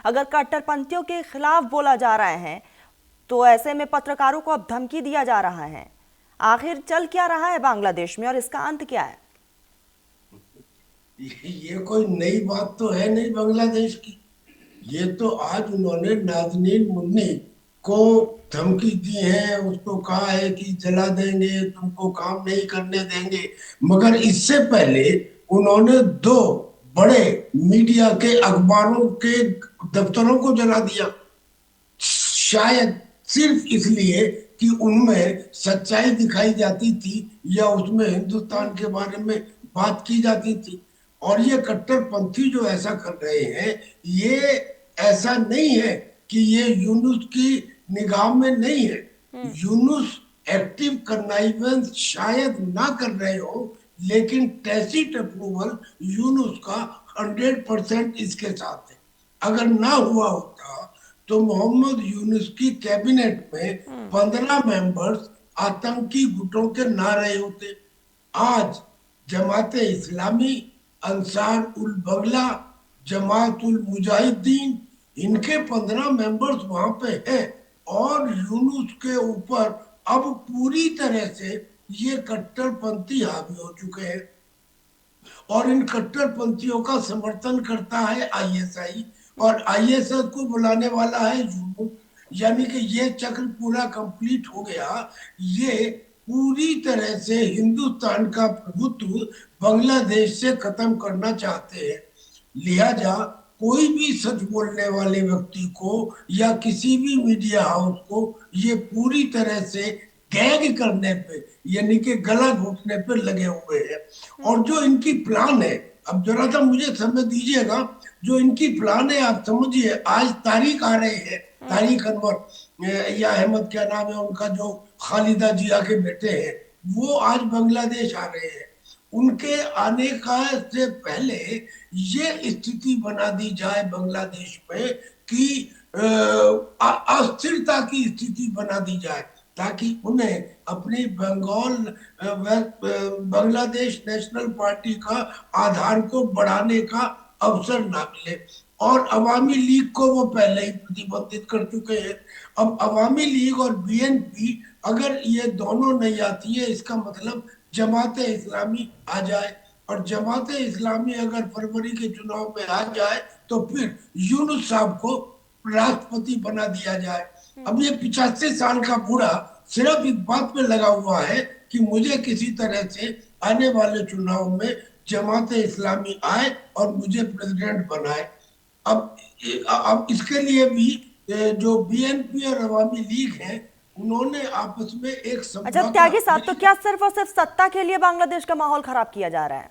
अगर कट्टरपंथियों के खिलाफ बोला जा रहा है तो ऐसे में पत्रकारों को अब धमकी दिया जा रहा है। आखिर चल क्या रहा है बांग्लादेश में और इसका अंत क्या है? ये कोई नई बात तो है नहीं बांग्लादेश की। ये तो आज उन्होंने नाज़नीन मुन्नी को धमकी दी है, उसको कहा है कि जला देंगे, तुमको काम नहीं करने देंगे। मगर इससे पहले उन्होंने दो बड़े मीडिया के अखबारों के दफ्तरों को जला दिया, शायद सिर्फ इसलिए कि उनमें सच्चाई दिखाई जाती थी या उसमें हिंदुस्तान के बारे में बात की जाती थी। और ये कट्टरपंथी जो ऐसा कर रहे हैं, ये ऐसा नहीं है कि ये यूनुस की निगाह में नहीं है। यूनुस एक्टिव कन्नाइवेंस शायद ना कर रहे हो, लेकिन टैसिट अप्रूवल यूनुस का 100% इसके साथ है। अगर ना हुआ होता तो मोहम्मद यूनुस की कैबिनेट में 15 मेंबर्स आतंकी गुटों के ना रहे होते। आज जमात इस्लामी, अंसार उल बगला, जमात उल मुजाहिदीन, इनके 15 मेंबर्स वहां पे हैं। और यूनुस के ऊपर अब पूरी तरह से ये कट्टरपंथी हावी हो चुके हैं। और इन कट्टरपंथियों का समर्थन करता है आईएसआई, और आईएसआई को बुलाने वाला है यूनुस। यानी कि ये चक्र पूरा कंप्लीट हो गया। ये पूरी तरह से हिंदुस्तान का प्रभुत्व बांग्लादेश से खत्म करना चाहते हैं। लिहाजा कोई भी सच बोलने वाले व्यक्ति को या किसी भी मीडिया हाउस को ये पूरी तरह से गैग करने पे, यानी कि गला घोटने पे लगे हुए हैं। और जो इनकी प्लान है, अब जरा सा मुझे समय दीजिएगा, जो इनकी प्लान है आप समझिए। आज तारिक आ रहे हैं, तारिक अनवर या अहमद, क्या नाम है उनका, जो खालिदा जिया के बेटे हैं, वो आज बांग्लादेश आ रहे हैं। उनके आने का से पहले ये स्थिति बना दी जाए बांग्लादेश में कि अस्थिरता की स्थिति बना दी जाए, ताकि उन्हें अपनी बांग्लादेश नेशनल पार्टी का आधार को बढ़ाने का अवसर ना मिले। और अवामी लीग को वो पहले ही प्रतिबंधित कर चुके हैं। अब अवामी लीग और बीएनपी, अगर ये दोनों नहीं आती है, इसका मतलब जमाते इस्लामी आ जाए। और जमाते इस्लामी अगर फरवरी के चुनाव में आ जाए तो फिर यूनुस साहब को राष्ट्रपति बना दिया जाए। अब ये 85 साल का बूढ़ा सिर्फ इस बात पे लगा हुआ है कि मुझे किसी तरह से आने वाले चुनाव में जमाते इस्लामी आए और मुझे प्रेसिडेंट बनाए। अब अब इसके लिए भी जो बीएनपी और अवामी लीग है, उन्होंने आपस में एक अच्छा समझौता। त्यागी साहब, तो क्या सिर्फ और सिर्फ सत्ता के लिए बांग्लादेश का माहौल खराब किया जा रहा है?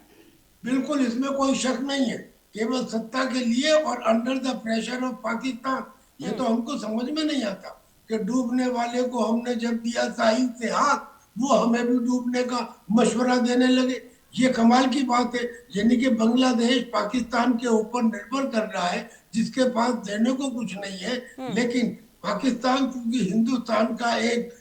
बिल्कुल, इसमें कोई शक नहीं है। केवल सत्ता के लिए और under the pressure of Pakistan. ये तो हमको समझ में नहीं आता कि डूबने वाले को हमने जब दिया साहिल से हाथ, वो हमें भी डूबने का मशवरा देने लगे। ये कमाल की बात है। यानी कि बांग्लादेश पाकिस्तान के ऊपर निर्भर कर रहा है, जिसके पास देने को कुछ नहीं है। लेकिन पाकिस्तान क्योंकि हिंदुस्तान का एक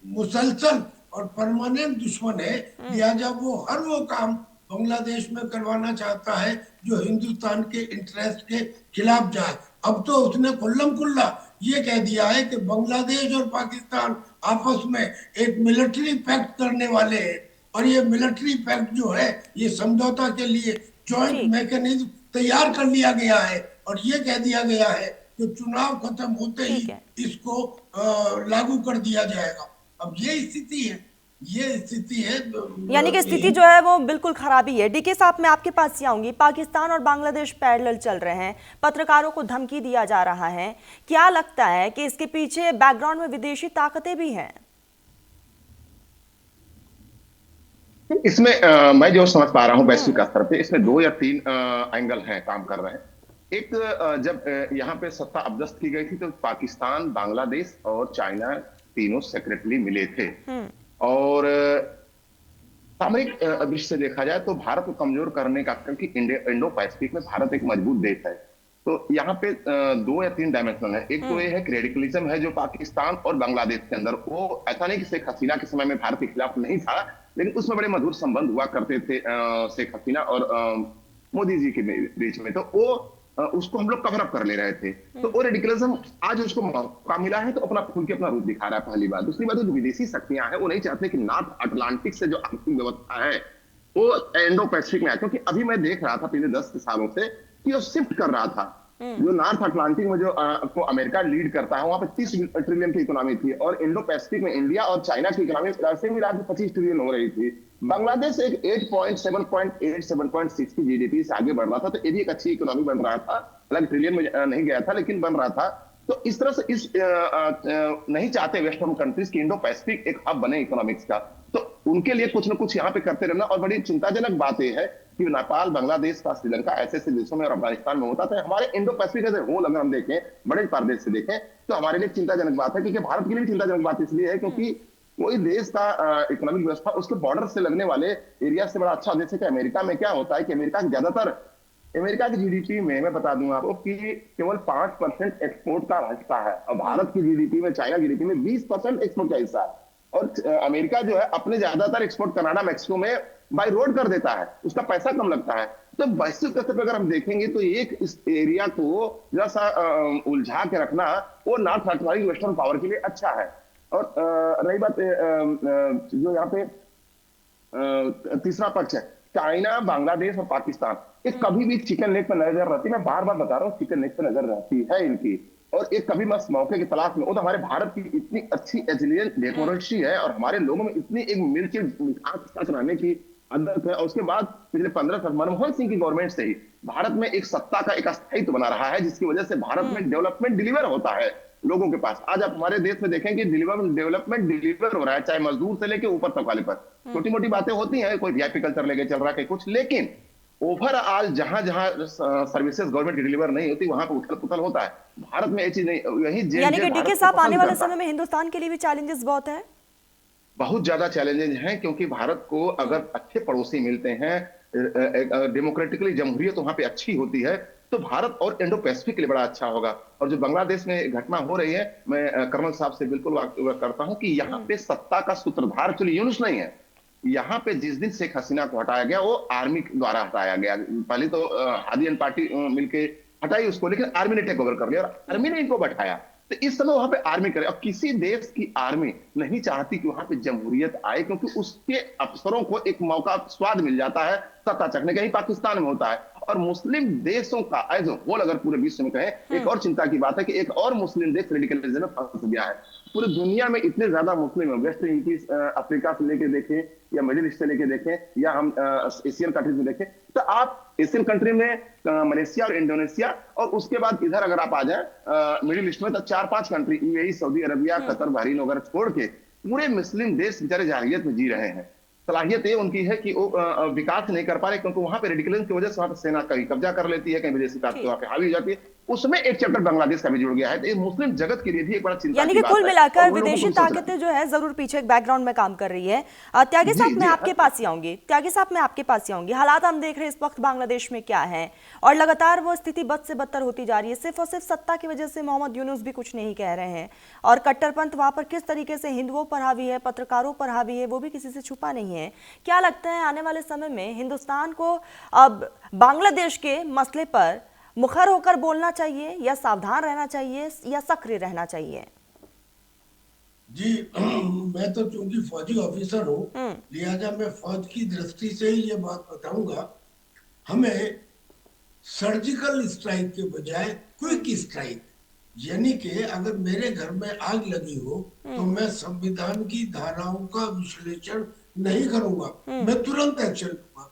मुसलसल और परमानेंट दुश्मन है, लिहाजा वो हर वो काम बांग्लादेश में करवाना चाहता है जो हिंदुस्तान के इंटरेस्ट के खिलाफ जाए। अब तो उसने खुल्लम खुल्ला ये कह दिया है कि बांग्लादेश और पाकिस्तान आपस में एक मिलिट्री पैक्ट करने वाले हैं। और ये मिलिट्री पैक्ट जो है, ये समझौता के लिए जॉइंट जी मैकेनिज्म तैयार कर लिया गया है। और ये कह दिया गया है कि चुनाव खत्म होते ही ठीक है। इसको लागू कर दिया जाएगा। अब ये स्थिति है, ये स्थिति है यानी कि स्थिति जो है वो बिल्कुल खराबी है। डीके साहब, मैं आपके पास ही आऊंगी। पाकिस्तान और बांग्लादेश पैरेलल चल रहे हैं, पत्रकारों को धमकी दिया जा रहा है। क्या लगता है कि इसके पीछे बैकग्राउंड में विदेशी ताकतें भी हैं? इसमें मैं जो समझ पा रहा हूं वैश्विक स्तर पे, इसमें दो या तीन एंगल हैं काम कर रहे हैं। एक, जब यहाँ पे सत्ता अबदस्त की गई थी तो पाकिस्तान, बांग्लादेश और चाइना तीनों सेक्रेटरी मिले थे। और सामरिक दृष्टि से देखा जाए तो भारत को कमजोर करने का, क्योंकि इंडो पैसिफिक में भारत एक मजबूत देश है, तो यहाँ पे दो या तीन डायमेंशन है। एक तो ये है कि रेडिकलिज्म है जो पाकिस्तान और बांग्लादेश के अंदर, वो ऐसा नहीं कि शेख हसीना के समय में भारत के खिलाफ नहीं था, लेकिन उसमें बड़े मधुर संबंध हुआ करते थे शेख हसीना और मोदी जी के बीच में। तो वो उसको हम लोग कवर अप कर ले रहे थे। तो वो रेडिकलिज्म आज उसको मौका मिला है तो अपना खुल के अपना रूप दिखा रहा है, पहली बात। दूसरी बात, जो विदेशी शक्तियां हैं वो नहीं चाहते कि नॉर्थ अटलांटिक से जो आर्थिक व्यवस्था है वो इंडो पैसिफिक में आए, क्योंकि अभी मैं देख रहा था पिछले 10 सालों से कि वो शिफ्ट कर रहा था। जो नॉर्थ अटलांटिक में जो को अमेरिका लीड करता है वहां पे 30 ट्रिलियन की इकोनॉमी थी, और इंडो पैसिफिक में इंडिया और चाइना की इकोनॉमी वैसे मिला के 25 ट्रिलियन हो रही थी। बांग्लादेश एक 8.7.8 7.6 की जीडीपी से आगे बढ़ रहा था, तो ये भी एक अच्छी इकोनॉमी बन रहा था, अलग ट्रिलियन में नहीं गया था लेकिन बन रहा था। तो इस तरह से नहीं चाहते वेस्टर्न कंट्रीज की इंडो पैसिफिक एक हब बने इकोनॉमिक्स का, तो उनके लिए कुछ ना कुछ यहाँ पे करते रहना। और बड़ी चिंताजनक बात यह है कि नेपाल, बांग्लादेश का, श्रीलंका ऐसे ऐसे देशों में और अफगानिस्तान में होता था। हमारे Indo Pacific as a whole अगर हम देखें, बड़े प्रदेश से देखें, तो हमारे लिए चिंताजनक बात है, क्योंकि भारत के लिए चिंताजनक बात इसलिए है क्योंकि कोई देश का इकोनॉमिक व्यवस्था उसके बॉर्डर से लगने वाले एरिया से बड़ा अच्छा। जैसे कि अमेरिका में क्या होता है कि अमेरिका की जीडीपी में मैं बता दूं आपको कि केवल 5% एक्सपोर्ट का हिस्सा है, और भारत की जीडीपी में, चाइना की जीडीपी में 20% एक्सपोर्ट का हिस्सा है। और अमेरिका जो है अपने ज्यादातर एक्सपोर्ट कनाडा, मैक्सिको में बाय रोड कर देता है, उसका पैसा कम लगता है। तो वैश्विक स्तर पर अगर हम देखेंगे तो एक इस एरिया को जरा सा उलझा के रखना वो नॉर्थ अटलांटिक वेस्टर्न पावर के लिए अच्छा है। और रही बात जो यहाँ पे तीसरा पक्ष है, चाइना, बांग्लादेश और पाकिस्तान, ये कभी भी चिकन लेग पर नजर रहती है। मैं बार बार बता रहा हूँ, चिकन लेग पर नजर रहती है इनकी, और एक कभी बस मौके की तलाश में। वो तो हमारे भारत की इतनी अच्छी एजिलियन डेमोक्रेसी है और हमारे लोगों में इतनी एक मिर्च मिठास रहने की आदत है। और उसके बाद पिछले 15 साल मनमोहन सिंह की गवर्नमेंट से ही भारत में एक सत्ता का एक स्थायित्व बना रहा है, जिसकी वजह से भारत में डेवलपमेंट डिलीवर होता है लोगों के पास। आज आप हमारे देश में देखें कि डेवलपमेंट डिलीवर हो रहा है, चाहे मजदूर से लेके ऊपर तक वाले पर। छोटी मोटी बातें होती हैं, कोई वीआईपी कल्चर लेके चल रहा है कुछ, लेकिन ओवरऑल जहां जहां सर्विसेज गवर्नमेंट की डिलीवर नहीं होती वहां पर उथल पुथल होता है। भारत में ये चीज नहीं, यही यानी कि डीके साहब, आने वाले समय में हिंदुस्तान के लिए भी चैलेंजेस बहुत है। बहुत ज्यादा चैलेंजेस हैं, क्योंकि भारत को अगर अच्छे पड़ोसी मिलते हैं, डेमोक्रेटिकली जमहूरियत वहां पे अच्छी होती है, तो भारत और इंडो पैसिफिक के लिए बड़ा अच्छा होगा। और जो बांग्लादेश में घटना हो रही है, मैं कर्नल साहब से बिल्कुल वाकई करता हूं कि यहाँ पे सत्ता का सूत्रधार एक्चुअली यूनुस नहीं है। यहाँ पे जिस दिन शेख हसीना को हटाया गया वो आर्मी द्वारा हटाया गया। पहले तो हादी एंड पार्टी मिलके हटाई उसको, लेकिन आर्मी ने टेक ओवर कर लिया और आर्मी ने इनको बैठाया। तो इस समय वहां पे आर्मी करे, और किसी देश की आर्मी नहीं चाहती कि वहां पे जमहूरियत आए, क्योंकि उसके अफसरों को एक मौका, स्वाद मिल जाता है सत्ता चखने का। ही पाकिस्तान में होता है। और मुस्लिम देशों का एज होल अगर पूरे विश्व में कहें, एक और चिंता की बात है कि एक और मुस्लिम देश रेडिकलिज्म में फंस गया है। पूरी दुनिया में इतने ज्यादा मुस्लिम है, वेस्ट इंडीज, अफ्रीका से लेके देखें या मिडिल ईस्ट से लेके देखें या हम एशियन कंट्रीज में देखें, तो आप एशियन कंट्री में मलेशिया और इंडोनेशिया, और उसके बाद इधर अगर आप आ जाए मिडिल ईस्ट में, तो 4-5 country, UAE, Saudi Arabia, Qatar, Bahrain वगैरह छोड़ के पूरे मुस्लिम देश बेचारे जाहिलियत में जी रहे हैं। सलाहियत ये उनकी है कि वो विकास नहीं कर पा रहे, क्योंकि वहां पे रेडिकलिज्म की वजह से वहां पे सेना कहीं कब्जा कर लेती है, कहीं विदेशी ताकत वहां पे हावी हो जाती है। उसमें एक चैप्टर बांग्लादेश का भी जुड़ गया है। तो ये मुस्लिम जगत के लिए भी एक बड़ा चिंता यानी कि कुल मिलाकर विदेशी ताकतें जो है जरूर पीछे एक बैकग्राउंड में काम कर रही है। त्यागी साहब, मैं आपके पास ही आऊंगी। त्यागी साहब, मैं आपके पास ही आऊंगी। हालात हम देख रहे हैं इस वक्त बांग्लादेश में क्या है, और लगातार वो स्थिति बद से बदतर होती जा रही है। सिर्फ और सिर्फ सत्ता की वजह से मोहम्मद यूनुस भी कुछ नहीं कह रहे हैं, और कट्टरपंथ वहां पर किस तरीके से हिंदुओं पर हावी है, पत्रकारों पर हावी है, वो भी किसी से छुपा नहीं है। क्या लगता है आने वाले समय में हिंदुस्तान को अब बांग्लादेश के मसले पर मुखर होकर बोलना चाहिए, या सावधान रहना चाहिए, या सक्रिय रहना चाहिए? जी मैं तो चूंकि फौजी ऑफिसर हूँ, लिहाजा मैं फौज की दृष्टि से ही ये बात बताऊंगा। हमें सर्जिकल स्ट्राइक के बजाय क्विक स्ट्राइक, यानी कि अगर मेरे घर में आग लगी हो तो मैं संविधान की धाराओं का विश्लेषण नहीं करूंगा, मैं तुरंत एक्शन लूंगा।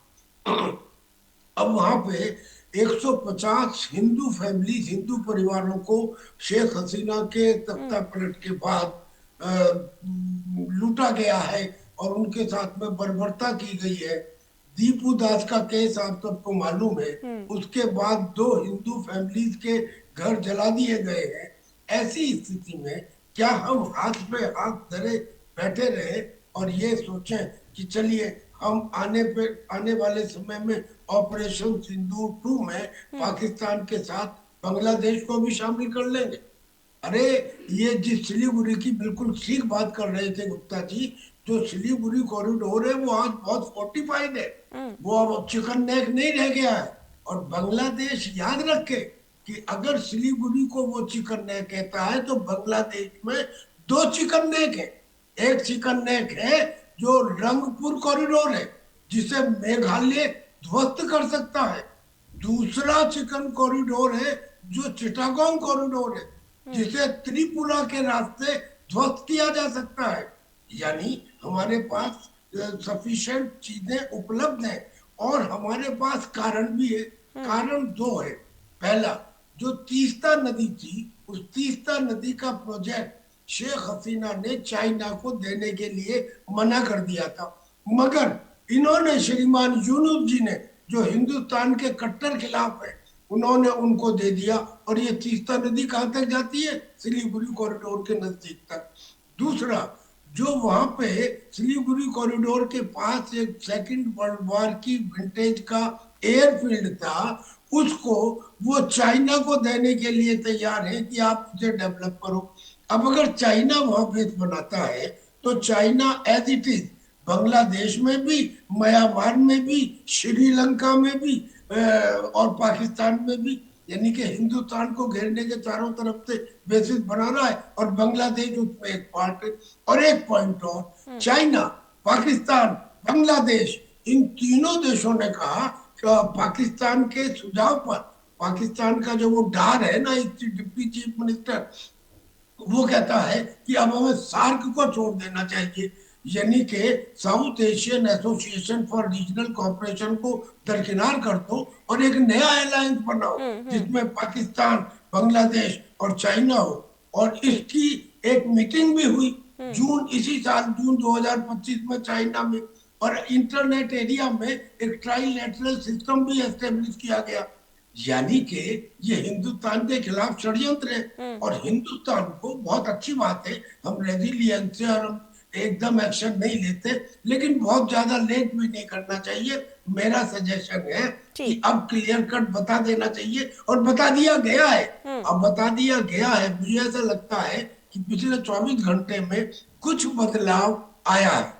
अब वहां पे 150 हिंदू फैमिलीज, हिंदू परिवारों को शेख हसीना के तख्ता पलट के बाद लूटा गया है और उनके साथ में बर्बरता की गई है। दीपू दास का केस आप सबको मालूम है, उसके बाद 2 हिंदू फैमिलीज के घर जला दिए गए हैं। ऐसी स्थिति में क्या हम हाथ पे हाथ धरे बैठे रहे और ये सोचें कि चलिए हम आने वाले समय में ऑपरेशन सिंदूर 2 में पाकिस्तान के साथ बांग्लादेश को भी शामिल कर लेंगे? अरे ये जिस सिलीगुड़ी की बिल्कुल ठीक बात कर रहे थे गुप्ता जी, जो सिलीगुड़ी कॉरिडोर है वो आज बहुत फोर्टिफाइड है, वो अब चिकन नेक नहीं रह गया है। और बांग्लादेश याद रखे कि अगर सिलीगुड़ी को वो चिकन नेक कहता है तो बांग्लादेश में दो चिकन नेक है। एक चिकन नेक है जो रंगपुर कॉरिडोर है, जिसे मेघालय ध्वस्त कर सकता है। दूसरा चिकन कॉरिडोर है जो चिटागोंग कॉरिडोर है, जिसे त्रिपुरा के रास्ते ध्वस्त किया जा सकता है। यानी हमारे पास सफिशिएंट चीजें उपलब्ध हैं और हमारे पास कारण भी है। कारण दो है। पहला, जो तीस्ता नदी थी, उस तीस्ता नदी का प्रोजेक्ट शेख हसीना ने चाइना को देने के लिए मना कर दिया था, मगर इन्होंने श्रीमान यूनुस जी ने, जो हिंदुस्तान के कट्टर खिलाफ है, उन्होंने उनको दे दिया। और ये तीस्ता नदी कहां तक जाती है? सिलीगुड़ी कॉरिडोर के नजदीक तक। दूसरा, जो वहां पे सिलीगुड़ी कॉरिडोर के पास एक सेकंड वर्ल्ड वॉर की विंटेज का एयरफील्ड था, उसको वो चाइना को देने के लिए तैयार है कि आप उसे डेवलप करो। अब अगर चाइना वहां बेस बनाता है तो China as it is Bangladesh में भी, म्यांमार में भी, श्रीलंका में भी और पाकिस्तान में भी, यानी कि हिंदुस्तान को घेरने के चारों तरफ से बेसिस बना रहा है और बांग्लादेश उसमें एक पार्ट है। और एक पॉइंट और, चाइना, पाकिस्तान, बांग्लादेश, इन तीनों देशों ने कहा कि पाकिस्तान के सुझाव पर, पाकिस्तान का जो वो डार है ना, डिप्टी चीफ मिनिस्टर, वो कहता है कि अब हमें सार्क को छोड़ देना चाहिए, यानी कि south Asian association for regional cooperation को दरकिनार कर दो और एक नया अलायंस बनाओ जिसमें पाकिस्तान, बांग्लादेश और चाइना हो। और इसकी एक मीटिंग भी हुई इसी साल जून 2025 में चाइना में। और इंटरनेट एरिया में एक ट्राइलेटरल सिस्टम भी एस्टेब्लिश किया गया। यानी कि ये हिंदुस्तान के खिलाफ षड्यंत्र है। और हिंदुस्तान को, बहुत अच्छी बात है, हम रेजिलियंस से और हम एकदम एक्शन नहीं लेते, लेकिन बहुत ज्यादा लेट भी नहीं करना चाहिए। मेरा सजेशन है कि अब क्लियर कट बता देना चाहिए, और बता दिया गया है। अब बता दिया गया है। मुझे ऐसा लगता है कि पिछले 24 घंटे में कुछ बदलाव आया है।